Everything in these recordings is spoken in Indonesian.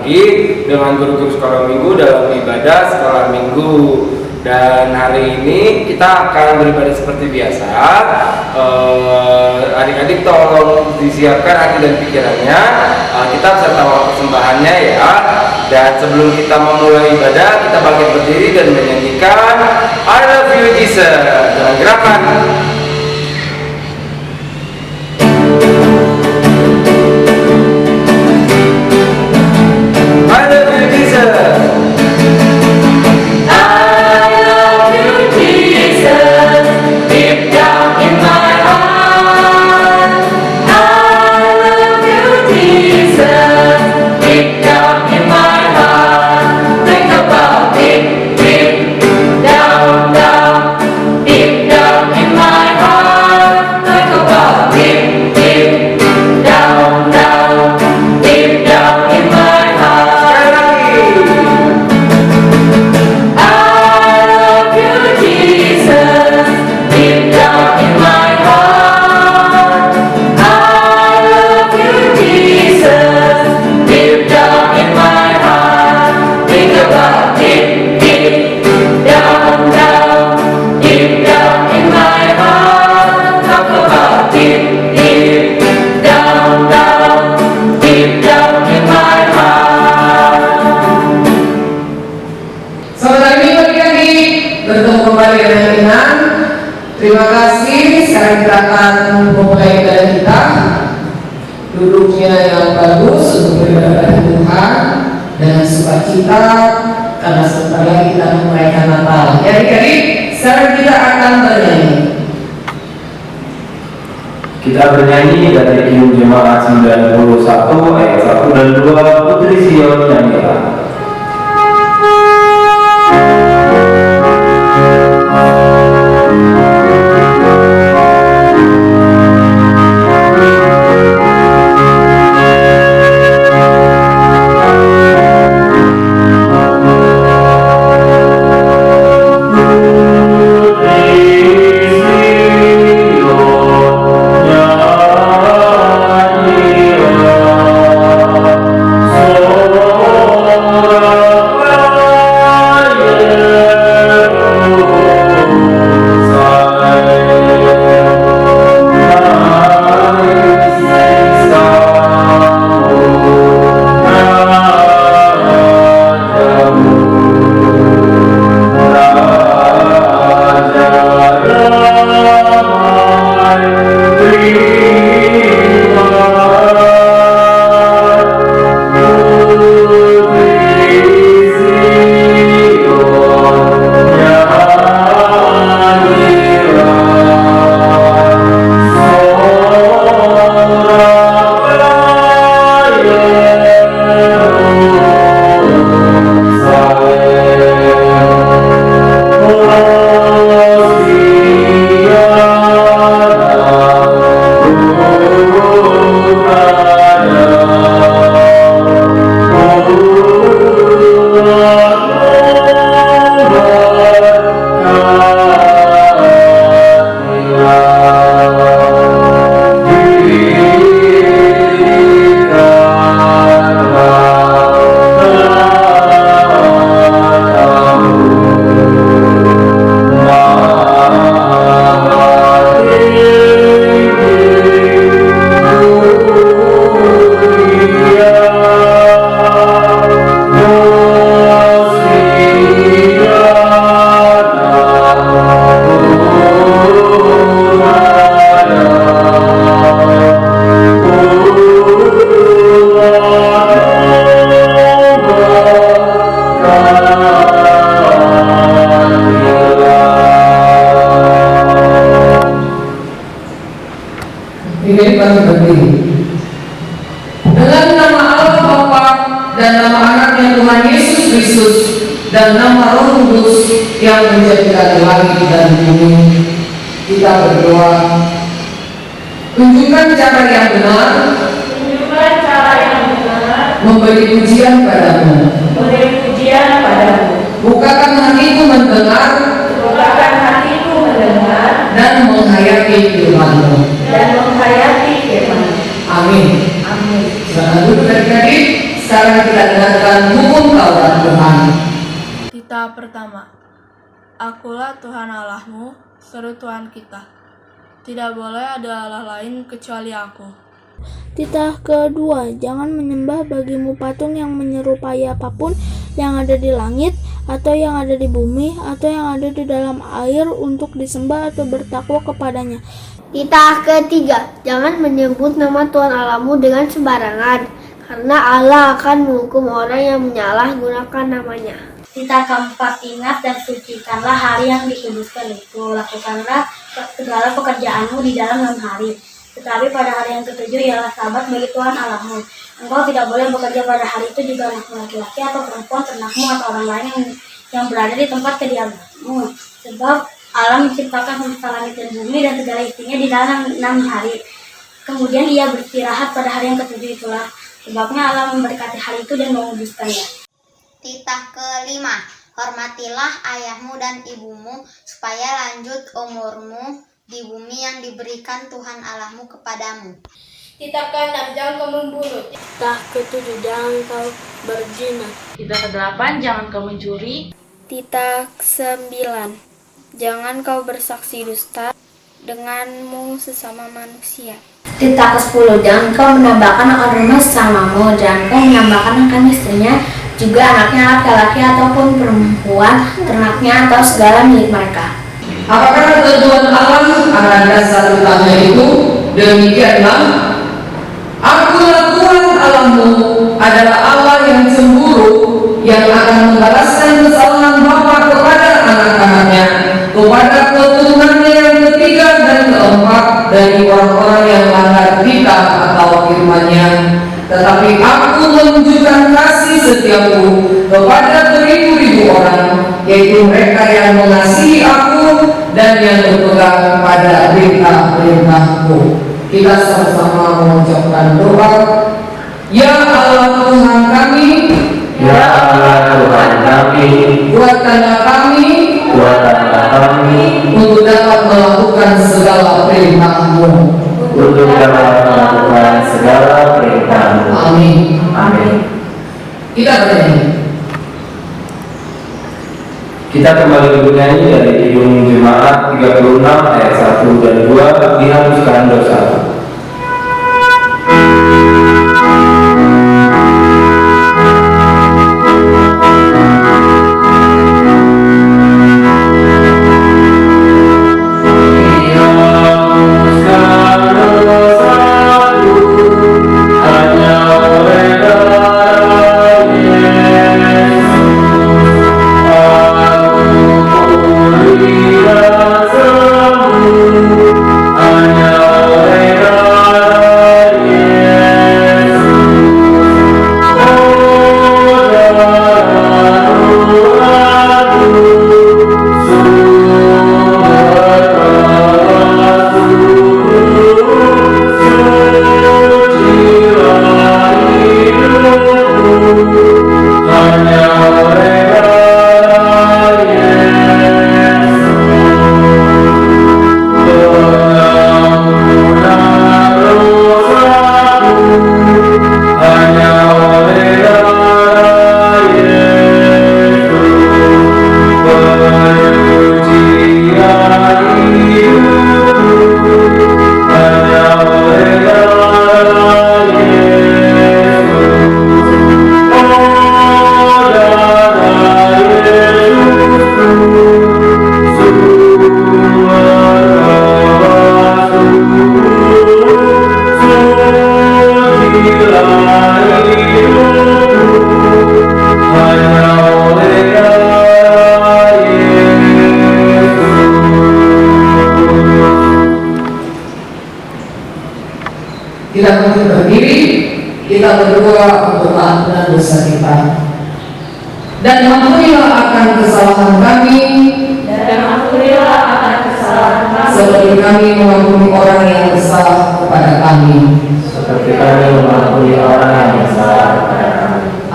lagi dengan guru-guru sekolah minggu dalam ibadah sekolah minggu. Dan hari ini kita akan beribadah seperti biasa. Adik-adik tolong disiapkan hati dan pikirannya. Kita serta persembahannya ya. Dan sebelum kita memulai ibadah, kita bangkit berdiri dan menyanyikan I Love You Jesus dengan gerakan I Love You Jesus. Terima kasih. Sekarang kita akan memulai ibadah kita. Duduknya yang bagus untuk beribadah Tuhan dengan sukacita karena sebentar lagi kita merayakan Natal. Ya adik-adik, sekarang kita akan bernyanyi. Kita bernyanyi dari Injil Jemaat 91 ayat 1 dan 2 Putri Sion nyanyilah. Dengan nama Allah Bapa dan nama anaknya Tuhan Yesus Kristus dan nama Roh Kudus yang menjadikan langit dan bumi, kita berdoa. Tunjukkan cara yang benar, memberi pujian padamu. Bukakan hatiku mendengar, dan menghayati firman-Mu. Amin. Silakan duduk adik-adik. Sekarang kita dengarkan seru Tuhan kita. Tidak boleh ada Allah lain kecuali Aku. Titah kedua, jangan menyembah bagimu patung yang menyerupai apapun yang ada di langit, atau yang ada di bumi, atau yang ada di dalam air untuk disembah atau bertakwa kepadanya. Titah ketiga, jangan menyebut nama Tuhan Allahmu dengan sembarangan, karena Allah akan menghukum orang yang menyalahgunakan namanya. Titah keempat, ingat dan sucikanlah hari yang dikuduskan itu. Lakukanlah segala pekerjaanmu di dalam 6 hari. Tetapi pada hari yang ketujuh ialah Sabat bagi Tuhan Allahmu. Engkau tidak boleh bekerja pada hari itu, juga anakmu laki-laki atau perempuan, ternakmu atau orang lain yang berada di tempat kediamanmu. Sebab Allah menciptakan semesta langit dan bumi dan segala isinya di dalam 6 hari. Kemudian ia beristirahat pada hari yang ketujuh itulah. Sebabnya Allah memberkati hari itu dan menguduskannya. Titah kelima, hormatilah ayahmu dan ibumu supaya lanjut umurmu di bumi yang diberikan Tuhan Allahmu kepadamu. Titah ke-6, jangan kau membunuh. Titah ke-7, jangan kau berzina. Titah ke-8, jangan kau mencuri. Titah ke-9, jangan kau bersaksi dusta denganmu sesama manusia. Titah ke-10, jangan kau menambahkan akan rumah sesamamu, jangan kau menambahkan akan istrinya, juga anaknya laki-laki ataupun perempuan, ternaknya atau segala milik mereka. Apakah ketentuan Allah akan dasar utama itu? Demikianlah, Akulah Tuhan Allahmu adalah Allah yang cemburu, yang akan membalaskan kesalahan bapa kepada anak-anaknya, kepada keturunannya yang ketiga dan keempat dari orang-orang yang melanggar titah atau firman-Nya. Tetapi Aku menunjukkan kasih setiaku kepada beribu-ribu orang, yaitu mereka yang mengasihi Aku dan yang berpegang pada perintah-perintah-Ku. Kita sama-sama mengucapkan doa. Ya Allah Tuhan kami, Ya Allah Tuhan kami, kuatkanlah kami untuk dapat melakukan segala perintah-Mu. Amin. Amin. Kita bernyanyi. Kita kembali bernyanyi dari Kidung Jemaat 36 ayat 1 dan 2, dihapuskan dosa. Kita berdiri, kita berdoa untuk maafkan dosa kita. Dan ampunilah akan kesalahan kami, seperti kami mengampuni orang yang bersalah kepada kami.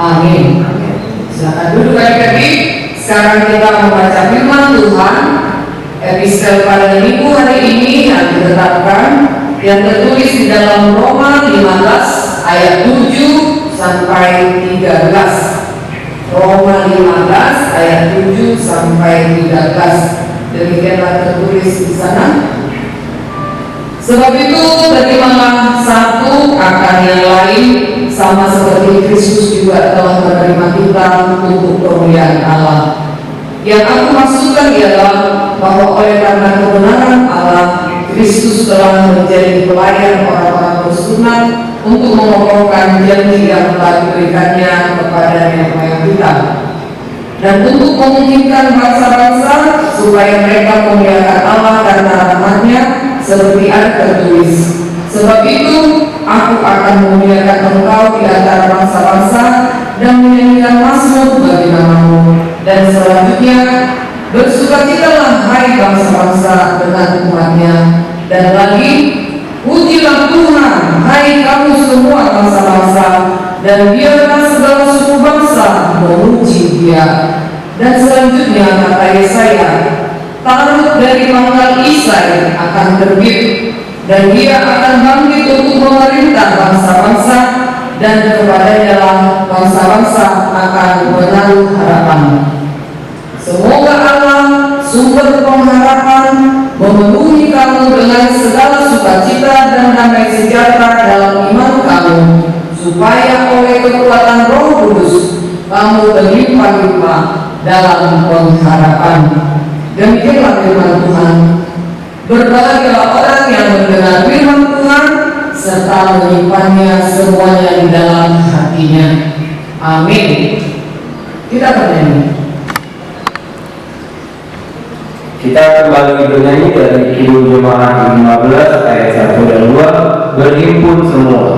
Amin. Silakan duduk adik-adik. Sekarang kita membaca firman Tuhan. Epistel pada minggu hari ini yang ditetapkan, yang tertulis di dalam Roma 15 ayat 7 sampai 13. Roma 15 ayat 7 sampai 13. Demikianlah tertulis di sana. Sebab itu terimalah satu akan yang lain, sama seperti Kristus juga telah menerima kita untuk kemuliaan Allah. Yang aku maksudkan ialah bahwa oleh karena kebenaran Allah, Kristus telah menjadi pelayan orang-orang bersunat untuk mengokohkan janji yang telah diberikannya kepada nenek moyang kita, dan untuk memungkinkan bangsa-bangsa supaya mereka memuliakan Allah karena rahmat-Nya, seperti ada tertulis, sebab itu aku akan memuliakan engkau di antara bangsa-bangsa dan menyanyikan mazmur bagi namamu. Dan selanjutnya, bersukacitalah hai bangsa-bangsa dengan umat-Nya. Dan lagi, pujilah Tuhan hai kamu semua bangsa-bangsa, dan biarlah segala suku bangsa memuji Dia. Dan selanjutnya kata Yesaya, tarut dari pangkal Isai akan terbit, dan Dia akan bangkit untuk memerintah bangsa-bangsa, dan kepadanya lah bangsa-bangsa akan menaruh harapan. Semoga Allah, sumber pengharapan, memenuhi kamu dengan segala sukacita dan damai sejahtera dalam iman kamu, supaya oleh kekuatan Roh Kudus kamu berlimpah-limpah dalam pengharapan. Demikianlah firman Tuhan. Berbahagialah orang yang mendengar firman Tuhan serta menyimpannya semuanya di dalam hatinya. Amin. Kita bernyanyi. Kita kembali bernyanyi dari Kidung Jemaat 15 ayat 1 dan 2, berhimpun semua.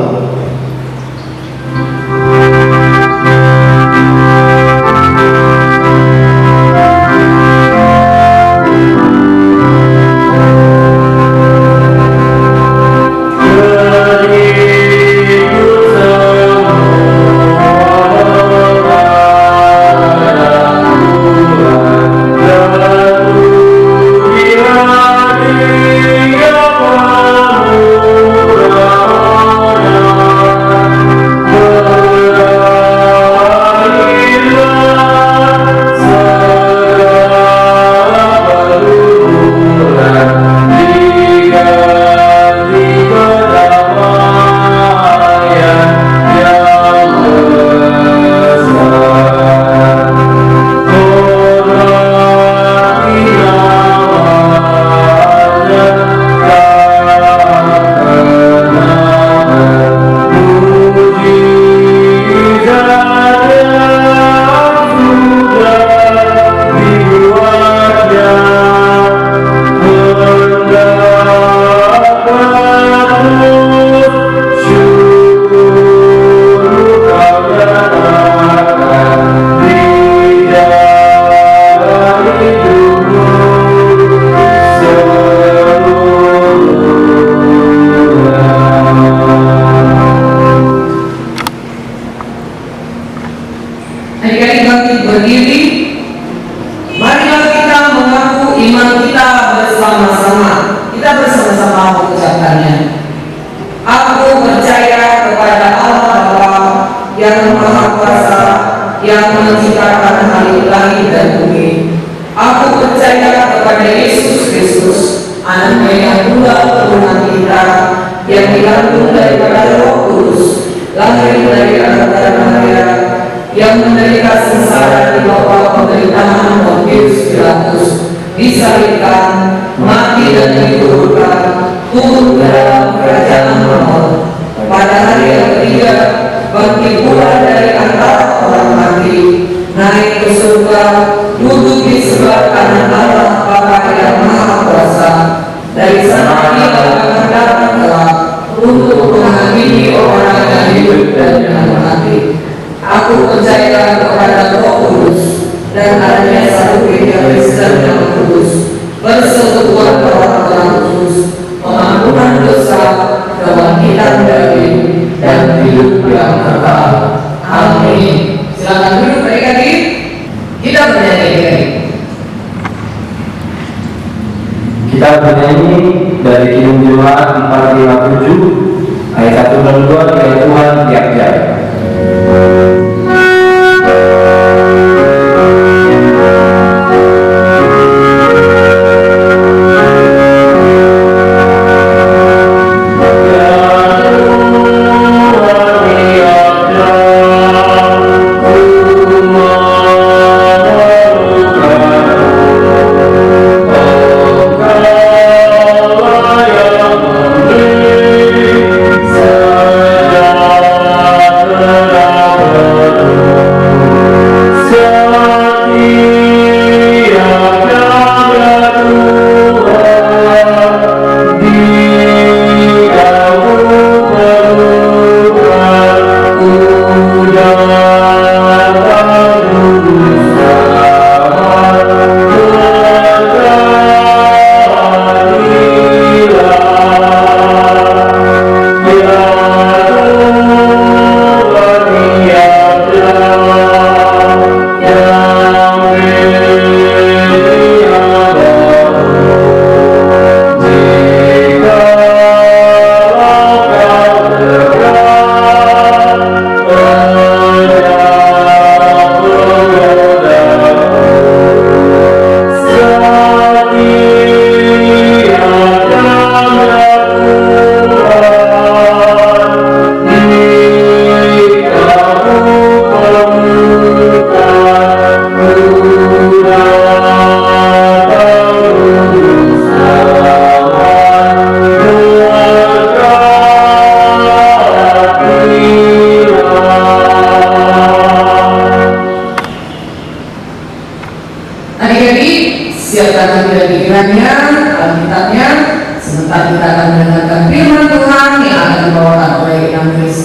Kita bernyanyi dari Kidung Jemaat 457 ayat 1 dan 2, dari Tuhan tiap-tiap.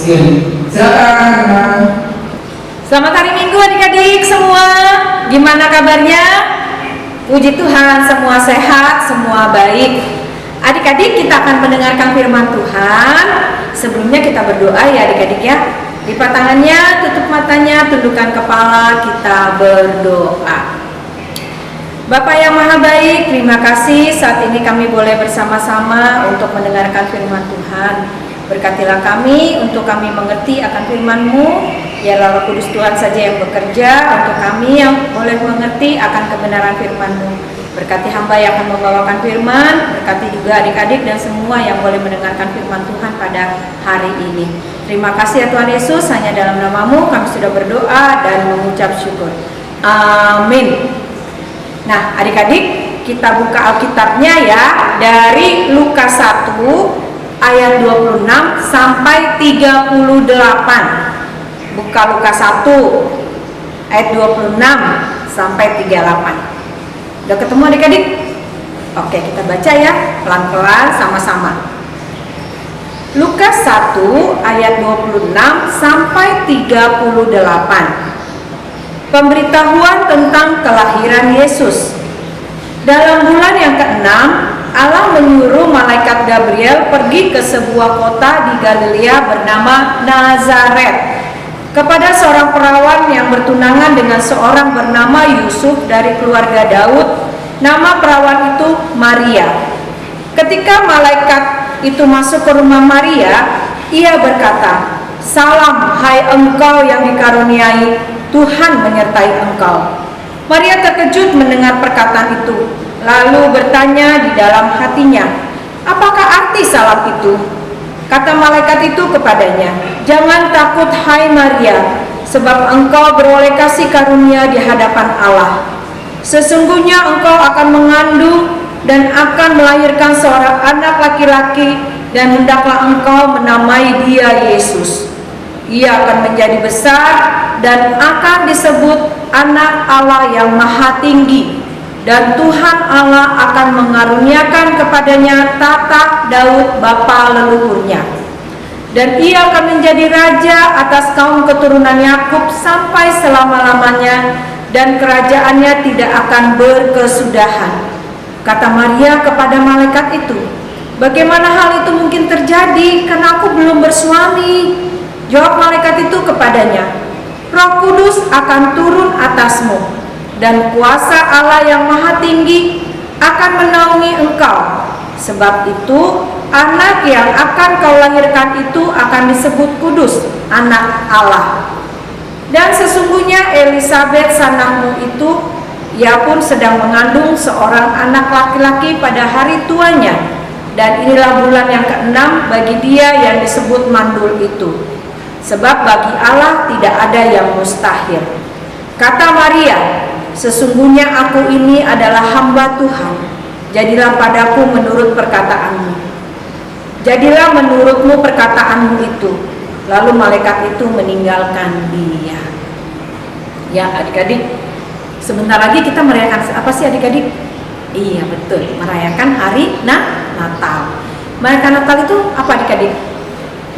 miskin. Silakan. Selamat hari Minggu adik-adik semua. Gimana kabarnya? Puji Tuhan semua sehat, semua baik. Adik-adik kita akan mendengarkan firman Tuhan. Sebelumnya kita berdoa ya adik-adik ya. Lipat tangannya, tutup matanya, tundukkan kepala, kita berdoa. Bapak yang Maha Baik, terima kasih saat ini kami boleh bersama-sama untuk mendengarkan firman Tuhan. Berkatilah kami untuk kami mengerti akan firman-Mu. Biarlah Roh Kudus Tuhan saja yang bekerja untuk kami yang boleh mengerti akan kebenaran firman-Mu. Berkati hamba yang akan membawakan firman, berkati juga adik-adik dan semua yang boleh mendengarkan firman Tuhan pada hari ini. Terima kasih ya Tuhan Yesus, hanya dalam nama-Mu kami sudah berdoa dan mengucap syukur. Amin. Nah adik-adik kita buka Alkitabnya ya, dari Lukas 1 ayat 26 sampai 38. Buka Lukas 1 ayat 26 sampai 38. Udah ketemu adik-adik? Oke, kita baca ya pelan-pelan sama-sama. Lukas 1 ayat 26 sampai 38. Pemberitahuan tentang kelahiran Yesus. Dalam bulan yang ke-6, Allah menyuruh malaikat Gabriel pergi ke sebuah kota di Galilea bernama Nazaret kepada seorang perawan yang bertunangan dengan seorang bernama Yusuf dari keluarga Daud. Nama perawan itu Maria. Ketika malaikat itu masuk ke rumah Maria, ia berkata, "Salam, hai engkau yang dikaruniai, Tuhan menyertai engkau." Maria terkejut mendengar perkataan itu, lalu bertanya di dalam hatinya, "Apakah arti salam itu?" Kata malaikat itu kepadanya, "Jangan takut hai Maria, sebab engkau beroleh kasih karunia di hadapan Allah. Sesungguhnya engkau akan mengandung dan akan melahirkan seorang anak laki-laki, dan hendaklah engkau menamai dia Yesus. Ia akan menjadi besar dan akan disebut Anak Allah yang Maha Tinggi, dan Tuhan Allah akan mengaruniakan kepadanya tahta Daud bapa leluhurnya. Dan ia akan menjadi raja atas kaum keturunan Yakub sampai selama-lamanya, dan kerajaannya tidak akan berkesudahan." Kata Maria kepada malaikat itu, "Bagaimana hal itu mungkin terjadi, karena aku belum bersuami?" Jawab malaikat itu kepadanya, "Roh Kudus akan turun atasmu, dan kuasa Allah yang Maha Tinggi akan menaungi engkau. Sebab itu anak yang akan kau lahirkan itu akan disebut kudus, Anak Allah. Dan sesungguhnya Elisabet sanakmu itu, ia pun sedang mengandung seorang anak laki-laki pada hari tuanya, dan inilah bulan yang ke-6 bagi dia yang disebut mandul itu. Sebab bagi Allah tidak ada yang mustahil." Kata Maria, "Sesungguhnya aku ini adalah hamba Tuhan. Jadilah padaku menurut perkataanmu." Jadilah menurutmu perkataanmu itu. Lalu malaikat itu meninggalkan dia. Ya adik-adik, sebentar lagi kita merayakan apa sih adik-adik? Iya betul, merayakan hari Natal. Merayakan Natal itu apa adik-adik?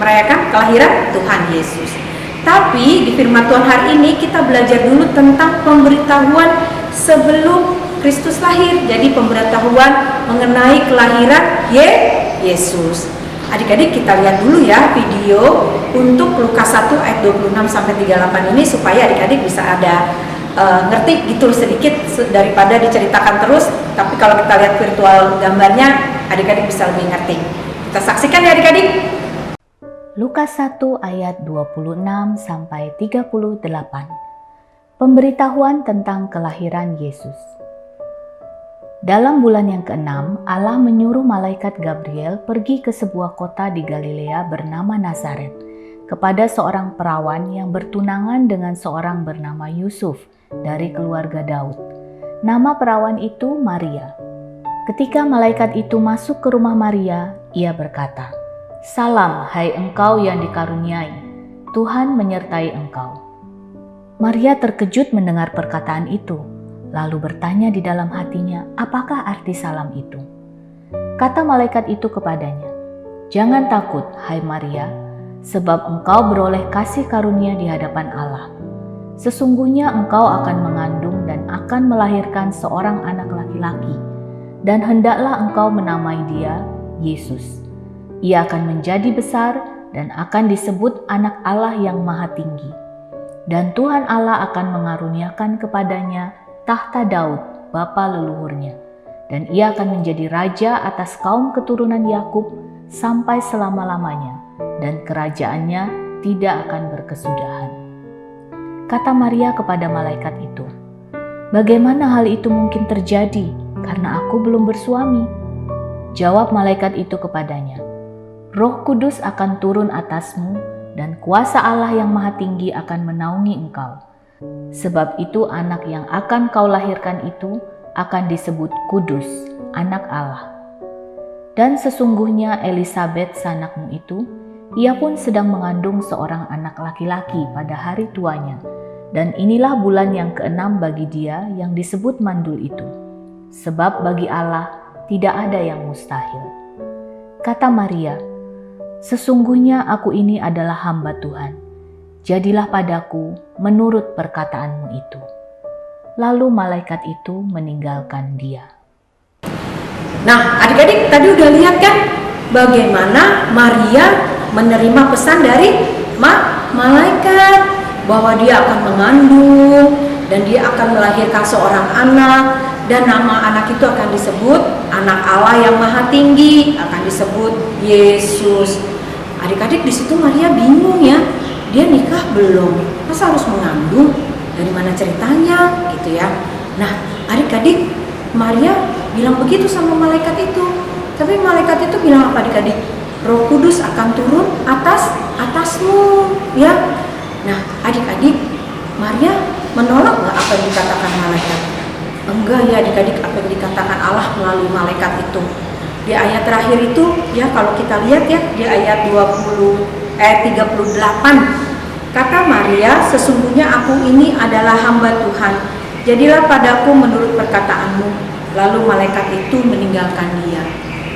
Merayakan kelahiran Tuhan Yesus. Tapi di firman Tuhan hari ini kita belajar dulu tentang pemberitahuan sebelum Kristus lahir. Jadi pemberitahuan mengenai kelahiran Yesus. Adik-adik kita lihat dulu ya video untuk Lukas 1 ayat 26 sampai 38 ini supaya adik-adik bisa ada ngerti gitu sedikit daripada diceritakan terus. Tapi kalau kita lihat virtual gambarnya, adik-adik bisa lebih ngerti. Kita saksikan ya adik-adik. Lukas 1 ayat 26 sampai 38. Pemberitahuan tentang kelahiran Yesus. Dalam bulan yang ke-6, Allah menyuruh malaikat Gabriel pergi ke sebuah kota di Galilea bernama Nazaret, kepada seorang perawan yang bertunangan dengan seorang bernama Yusuf dari keluarga Daud. Nama perawan itu Maria. Ketika malaikat itu masuk ke rumah Maria, ia berkata, "Salam, hai engkau yang dikaruniai, Tuhan menyertai engkau." Maria terkejut mendengar perkataan itu, lalu bertanya di dalam hatinya, apakah arti salam itu? Kata malaikat itu kepadanya, "Jangan takut, hai Maria, sebab engkau beroleh kasih karunia di hadapan Allah. Sesungguhnya engkau akan mengandung dan akan melahirkan seorang anak laki-laki, dan hendaklah engkau menamai dia Yesus. Ia akan menjadi besar dan akan disebut Anak Allah yang Maha Tinggi. Dan Tuhan Allah akan mengaruniakan kepadanya tahta Daud, bapa leluhurnya, dan ia akan menjadi raja atas kaum keturunan Yakub sampai selama-lamanya, dan kerajaannya tidak akan berkesudahan. Kata Maria kepada malaikat itu, "Bagaimana hal itu mungkin terjadi, karena aku belum bersuami?" Jawab malaikat itu kepadanya, "Roh Kudus akan turun atasmu, dan kuasa Allah yang Maha Tinggi akan menaungi engkau. Sebab itu anak yang akan kau lahirkan itu akan disebut Kudus, Anak Allah. Dan sesungguhnya Elisabet sanakmu itu, ia pun sedang mengandung seorang anak laki-laki pada hari tuanya, dan inilah bulan yang ke-6 bagi dia yang disebut mandul itu. Sebab bagi Allah tidak ada yang mustahil." Kata Maria, "Sesungguhnya aku ini adalah hamba Tuhan. Jadilah padaku menurut perkataanmu itu." Lalu malaikat itu meninggalkan dia. Nah, adik-adik tadi udah lihat kan bagaimana Maria menerima pesan dari malaikat bahwa dia akan mengandung dan dia akan melahirkan seorang anak, dan nama anak itu akan disebut Anak Allah yang Maha Tinggi, akan disebut Yesus. Adik-adik di situ Maria bingung ya, dia nikah belum, masa harus mengandung? Dari mana ceritanya gitu ya. Nah, adik-adik, Maria bilang begitu sama malaikat itu. Tapi malaikat itu bilang apa adik-adik? Roh Kudus akan turun atasmu ya. Nah, adik-adik, Maria menolak nggak apa yang dikatakan malaikat? Enggak ya adik-adik, apa yang dikatakan Allah melalui malaikat itu. Di ayat terakhir itu ya, kalau kita lihat ya, di ayat 38, kata Maria, "Sesungguhnya aku ini adalah hamba Tuhan. Jadilah padaku menurut perkataanmu." Lalu malaikat itu meninggalkan dia.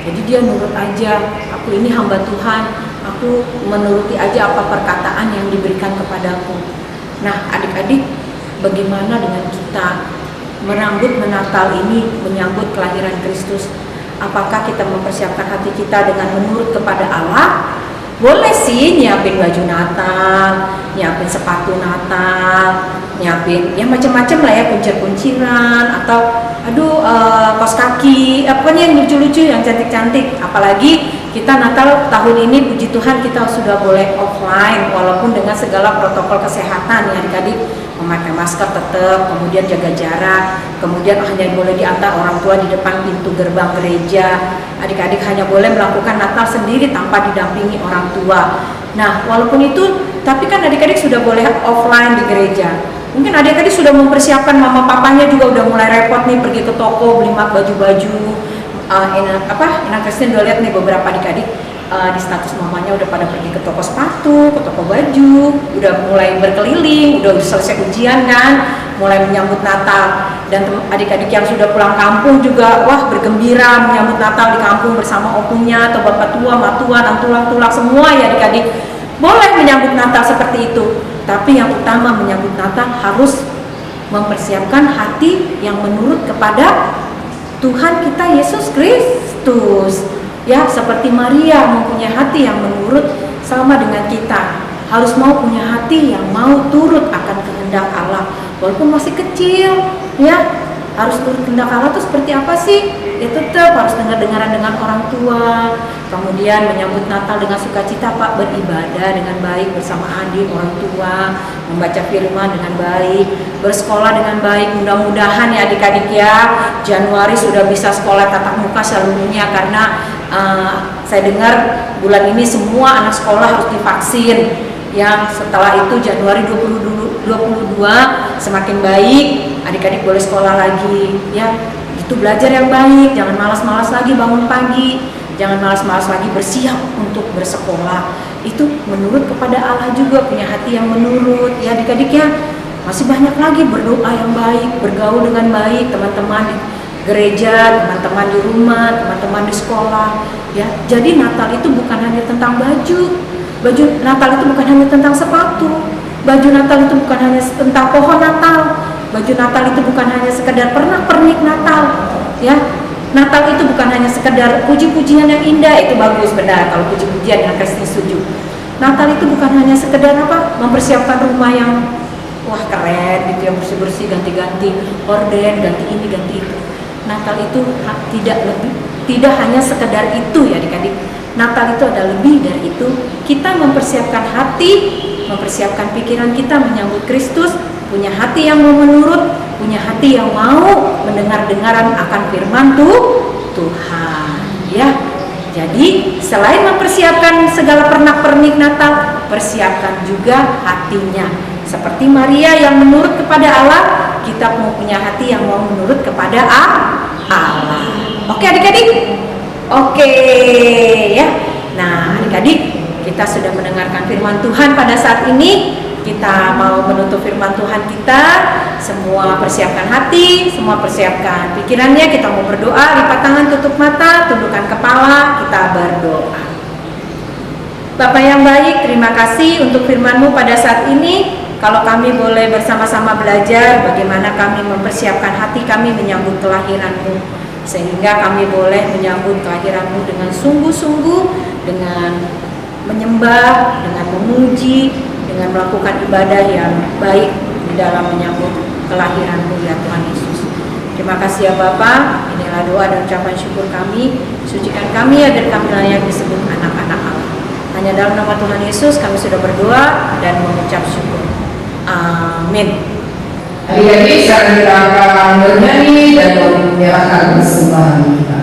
Jadi dia nurut aja, "Aku ini hamba Tuhan, aku menuruti aja apa perkataan yang diberikan kepadaku." Nah, adik-adik, bagaimana dengan kita menyambut Natal ini, menyambut kelahiran Kristus? Apakah kita mempersiapkan hati kita dengan menurut kepada Allah? Boleh sih nyiapin baju Natal, nyiapin sepatu Natal, nyiapin ya macam-macam lah ya, kuncir-kunciran atau kaos kaki, apa nih yang lucu-lucu, yang cantik-cantik. Apalagi kita Natal tahun ini puji Tuhan kita sudah boleh offline walaupun dengan segala protokol kesehatan ya adik-adik, memakai masker tetap, kemudian jaga jarak, kemudian hanya boleh diantar orang tua di depan pintu gerbang gereja. Adik-adik hanya boleh melakukan Natal sendiri tanpa didampingi orang tua. Nah, walaupun itu, tapi kan adik-adik sudah boleh offline di gereja. Mungkin adik-adik sudah mempersiapkan, mama papanya juga udah mulai repot nih pergi ke toko beli baju-baju. Ina Kristen udah lihat nih beberapa adik-adik di status mamanya udah pada pergi ke toko sepatu, ke toko baju, udah mulai berkeliling, udah selesai ujian kan, mulai menyambut Natal. Dan adik-adik yang sudah pulang kampung juga wah bergembira menyambut Natal di kampung bersama opunya atau bapak tua, matua, nantulang-tulang semua ya adik-adik. Boleh menyambut Natal seperti itu, tapi yang utama menyambut Natal harus mempersiapkan hati yang menurut kepada Tuhan kita Yesus Kristus. Ya, seperti Maria mempunyai hati yang menurut sama dengan kita. Harus mau punya hati yang mau turut akan kehendak Allah. Walaupun masih kecil, ya. Harus turut kehendak Allah itu seperti apa sih? Ya tetap harus dengar-dengaran dengan orang tua. Kemudian menyambut Natal dengan sukacita, Pak, beribadah dengan baik bersama adik, orang tua, membaca firman dengan baik, bersekolah dengan baik. Mudah-mudahan ya adik-adik ya, Januari sudah bisa sekolah tatap muka seluruhnya karena saya dengar bulan ini semua anak sekolah harus divaksin. Yang setelah itu Januari 2022 semakin baik, adik-adik boleh sekolah lagi ya. Itu belajar yang baik, jangan malas-malas lagi bangun pagi, jangan malas-malas lagi bersiap untuk bersekolah. Itu menurut kepada Allah juga, punya hati yang menurut ya adik-adik ya. Masih banyak lagi berdoa yang baik, bergaul dengan baik, teman-teman di gereja, teman-teman di rumah, teman-teman di sekolah ya. Jadi Natal itu bukan hanya tentang baju. Baju Natal itu bukan hanya tentang sepatu. Baju Natal itu bukan hanya tentang pohon Natal. Baju Natal itu bukan hanya sekedar pernak-pernik Natal, ya. Natal itu bukan hanya sekedar puji-pujian yang indah, itu bagus, benar kalau puji-pujian yang Kristen setuju. Natal itu bukan hanya sekedar apa? Mempersiapkan rumah yang wah keren gitu, yang bersih-bersih, ganti-ganti horden, ganti ini, ganti itu. Natal itu tidak hanya sekedar itu ya adik-adik. Natal itu ada lebih dari itu. Kita mempersiapkan hati, mempersiapkan pikiran kita menyambut Kristus, punya hati yang mau menurut, punya hati yang mau mendengar-dengaran akan firman Tuhan, ya. Jadi selain mempersiapkan segala pernak-pernik Natal, persiapkan juga hatinya. Seperti Maria yang menurut kepada Allah, kita mau punya hati yang mau menurut kepada Allah. Oke adik-adik? Oke ya. Nah adik-adik, kita sudah mendengarkan firman Tuhan pada saat ini. Kita mau menutup firman Tuhan kita. Semua persiapkan hati, semua persiapkan pikirannya. Kita mau berdoa, lipat tangan, tutup mata, tundukkan kepala, kita berdoa. Bapa yang baik, terima kasih untuk firman-Mu pada saat ini. Kalau kami boleh bersama-sama belajar bagaimana kami mempersiapkan hati kami menyambut kelahiran-Mu, sehingga kami boleh menyambut kelahiran-Mu dengan sungguh-sungguh, dengan menyembah, dengan memuji, dengan melakukan ibadah yang baik di dalam menyambut kelahiran-Mu ya Tuhan Yesus. Terima kasih ya Bapa. Inilah doa dan ucapan syukur kami. Sucikan kami agar kami layak disebut anak-anak Allah. Hanya dalam nama Tuhan Yesus kami sudah berdoa dan mengucap syukur. Amin. Adik-adik sekarang kita akan bernyanyi dan menyerahkan persembahan kita.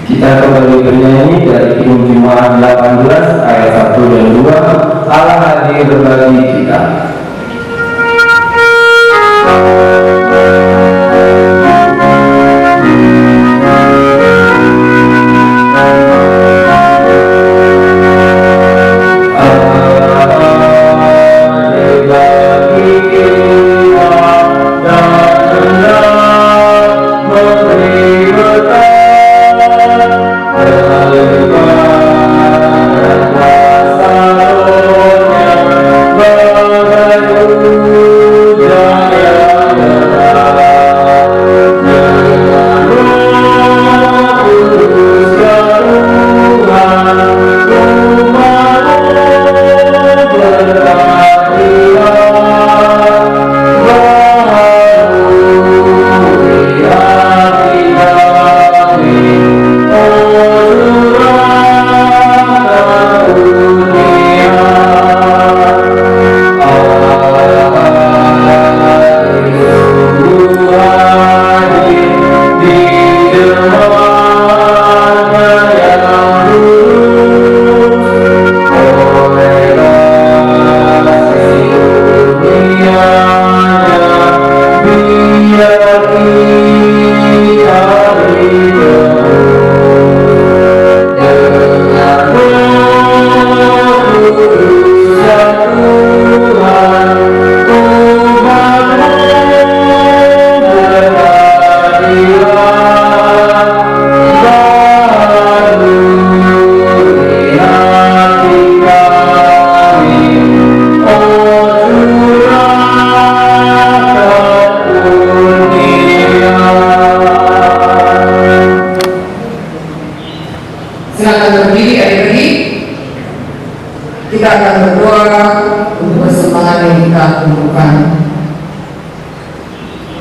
Kita kembali bernyanyi dari Kidung Jemaat 18 ayat 1 dan 2. Allah hadir bagi kita.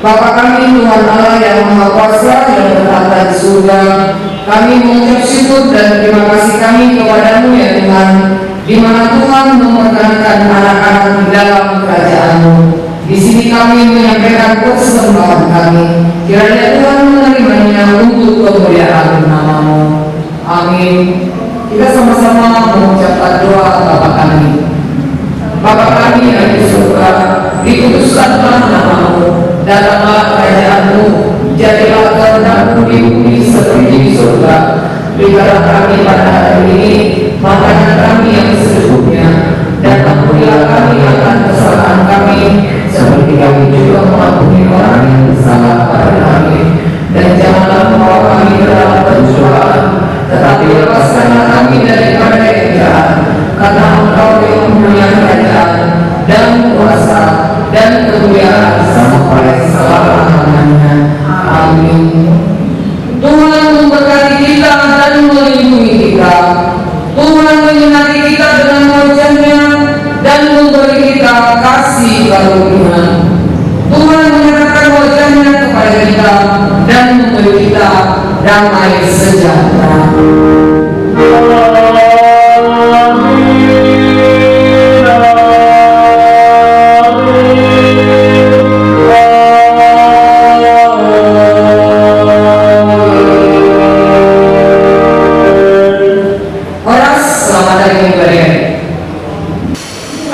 Bapa kami Tuhan Allah yang Maha Kuasa yang bertata di surga, kami mengucap syukur dan terima kasih kami kepadamu ya Tuhan, di mana Tuhan memperkenankan anak-anak di dalam kerajaan-Mu. Di sini kami menyampaikan persembahan kami, kiranya Tuhan menerimanya untuk kemuliaan nama-Mu. Amin. Kita sama-sama mengucapkan doa Bapa kami. Bapa kami yang di surga, dikuduskanlah nama-Mu. Datanglah kerajaan-Mu, jadilah kehendak-Mu di bumi seperti di surga. Berikanlah kami pada hari ini makanan kami yang secukupnya, dan ampunilah kami akan kesalahan kami, seperti kami juga mengampuni orang yang bersalah pada kami. Dan janganlah membawa kami ke dalam pencobaan, tetapi bebaskanlah kami daripada yang jahat, karena Engkau yang punya kerajaan dan kuasa dan kemuliaan sampai selama-lamanya. Amin. Tuhan memberkati kita dan melindungi kita. Tuhan menyinari kita dengan wajah-Nya dan memberi kita kasih karunia. Tuhan menyerahkan wajah-Nya kepada kita dan memberi kita damai sejahtera.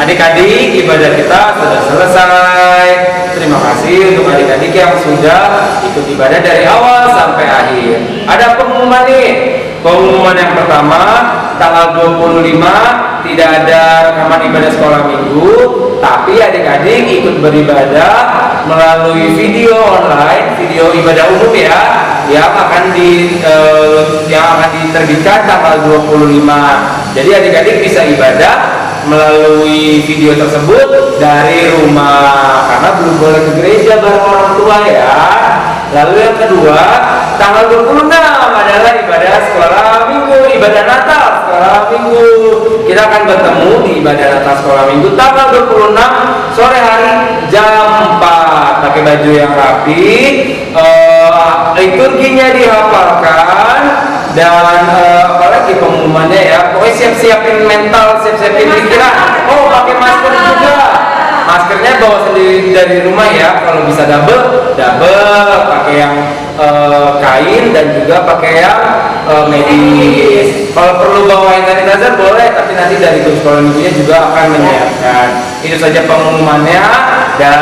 Adik-adik, ibadah kita sudah selesai. Terima kasih untuk adik-adik yang sudah ikut ibadah dari awal sampai akhir. Ada pengumuman nih. Pengumuman yang pertama, tanggal 25 tidak ada rekaman ibadah sekolah minggu, tapi adik-adik ikut beribadah melalui video online, video ibadah umum ya, yang akan diterbitkan tanggal 25. Jadi adik-adik bisa ibadah melalui video tersebut dari rumah, karena belum boleh ke gereja bareng orang tua ya. Lalu yang kedua, tanggal 26 adalah ibadah sekolah minggu, ibadah Natal sekolah minggu. Kita akan bertemu di ibadah Natal sekolah minggu tanggal 26 sore hari jam 4. Pakai baju yang rapi, liturginya dihafalkan, dan apalagi pengumumannya ya. Pokoknya siap-siapin mental, siap-siapin pikiran. Oh, pakai masker juga. Maskernya bawa sendiri dari rumah ya. Kalau bisa double, pakai yang kain dan juga pakai yang medis. Kalau perlu bawa hand sanitizer boleh, tapi nanti dari tim sekolah minggunya juga akan menyiapkan. Itu saja pengumumannya, dan